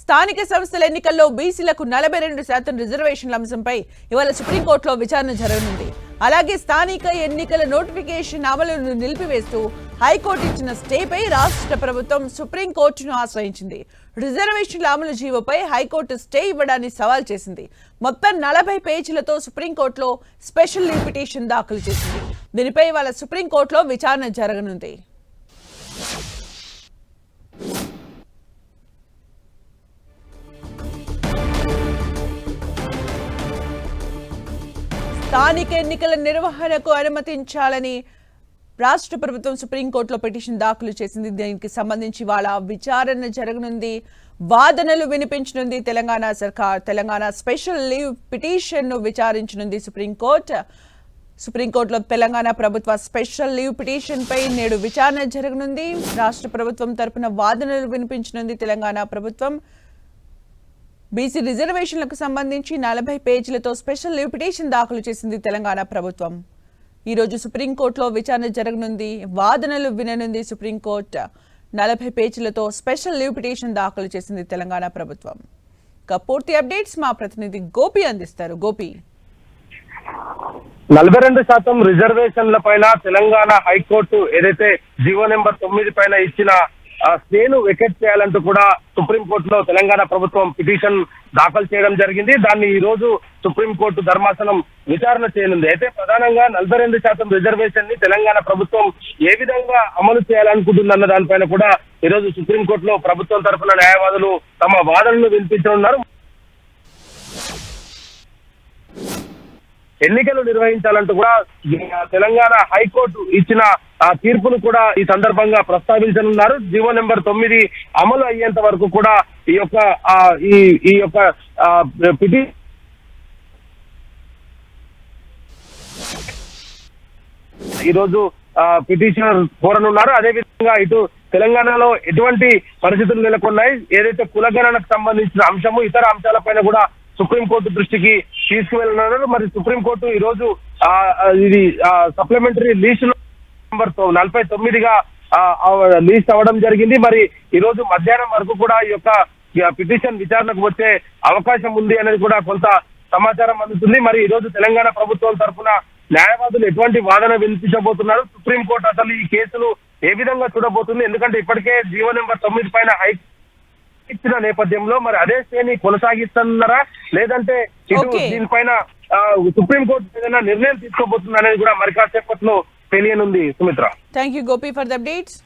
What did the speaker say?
స్థానిక సంస్థల ఎన్నికల్లో బీసీలకు 42% రిజర్వేషన్ల అంశంపై ఇవాళ సుప్రీంకోర్టులో విచారణ జరగనుంది. అలాగే స్థానిక ఎన్నికల నోటిఫికేషన్ అమలును నిలిపివేస్తూ హైకోర్టు ఇచ్చిన స్టేపై రాష్ట్ర ప్రభుత్వం సుప్రీంకోర్టును ఆశ్రయించింది. రిజర్వేషన్ల అమలు జీవోపై హైకోర్టు స్టే ఇవ్వడాన్ని సవాల్ చేసింది. మొత్తం 40 పేజీలతో సుప్రీంకోర్టులో స్పెషల్ లీవ్ పిటిషన్ దాఖలు చేసింది. దీనిపై ఇవాళ సుప్రీంకోర్టులో విచారణ జరగనుంది. స్థానిక ఎన్నికల నిర్వహణకు అనుమతించాలని రాష్ట్ర ప్రభుత్వం సుప్రీంకోర్టులో పిటిషన్ దాఖలు చేసింది. దీనికి సంబంధించి వాళ్ళ విచారణ జరగనుంది, వాదనలు వినిపించనుంది. తెలంగాణ సర్కార్ తెలంగాణ స్పెషల్ లీవ్ పిటిషన్ ను విచారించనుంది సుప్రీంకోర్టు. సుప్రీంకోర్టులో తెలంగాణ ప్రభుత్వ స్పెషల్ లీవ్ పిటిషన్ పై నేడు విచారణ జరగనుంది. రాష్ట్ర ప్రభుత్వం తరపున వాదనలు వినిపించనుంది తెలంగాణ ప్రభుత్వం. బీసీ రిజర్వేషన్లకు సంబంధించి 40 పేజీలతో స్పెషల్ లీవ్ పిటిషన్ దాఖలు చేసింది తెలంగాణ ప్రభుత్వం. ఈరోజు సుప్రీంకోర్టులో విచారణ జరగనుంది, వాదనలు విననుంది సుప్రీంకోర్టు. 40 పేజీలతో స్పెషల్ లీవ్ పిటిషన్ దాఖలు చేసింది తెలంగాణ ప్రభుత్వం. ఇక పూర్తి అప్డేట్స్ మా ప్రతినిధి గోపి అందిస్తారు. గోపి, 42% రిజర్వేషన్ల పైన తెలంగాణ హైకోర్టు ఏదైతే జీవో నెంబర్ 9 పైన ఇచ్చిన స్టేను వెకెట్ చేయాలంటూ కూడా సుప్రీంకోర్టులో తెలంగాణ ప్రభుత్వం పిటిషన్ దాఖలు చేయడం జరిగింది. దాన్ని ఈ రోజు సుప్రీంకోర్టు ధర్మాసనం విచారణ చేయనుంది. అయితే ప్రధానంగా 42% రిజర్వేషన్ ని తెలంగాణ ప్రభుత్వం ఏ విధంగా అమలు చేయాలనుకుంటుందన్న దానిపైన కూడా ఈ రోజు సుప్రీంకోర్టులో ప్రభుత్వం తరఫున న్యాయవాదులు తమ వాదనలు వినిపించనున్నారు. ఎన్నికలు నిర్వహించాలంటూ కూడా తెలంగాణ హైకోర్టు ఇచ్చిన తీర్పును కూడా ఈ సందర్భంగా ప్రస్తావించనున్నారు. జీవో నెంబర్ 9 అమలు అయ్యేంత వరకు కూడా ఈ యొక్క పిటిషన్ ఈరోజు పిటిషనర్ కోరనున్నారు. అదేవిధంగా ఇటు తెలంగాణలో ఎటువంటి పరిస్థితులు నెలకొన్నాయి, ఏదైతే కులగణనకు సంబంధించిన అంశము ఇతర అంశాలపైన కూడా సుప్రీంకోర్టు దృష్టికి తీసుకువెళ్ళనున్నారు. మరి సుప్రీంకోర్టు ఈ రోజు ఇది సప్లిమెంటరీ లీస్ట్ నెంబర్ 49గా లీస్ట్ అవ్వడం జరిగింది. మరి ఈ రోజు మధ్యాహ్నం వరకు కూడా ఈ యొక్క పిటిషన్ విచారణకు వచ్చే అవకాశం ఉంది అనేది కూడా కొంత సమాచారం అందుతుంది. మరి ఈ రోజు తెలంగాణ ప్రభుత్వం తరఫున న్యాయవాదులు ఎటువంటి వాదన వినిపించబోతున్నారు, సుప్రీంకోర్టు అసలు ఈ కేసులు ఏ విధంగా చూడబోతుంది, ఎందుకంటే ఇప్పటికే జీవో నెంబర్ 9 పైన ఇచ్చిన నేపథ్యంలో మరి అదే శ్రేణి కొనసాగిస్తున్నారా లేదంటే ఇటు దీనిపైన సుప్రీంకోర్టు ఏదైనా నిర్ణయం తీసుకోబోతుంది అనేది కూడా మరి కాసేపట్లో తెలియనుంది. Sumitra, thank you Gopi for the updates.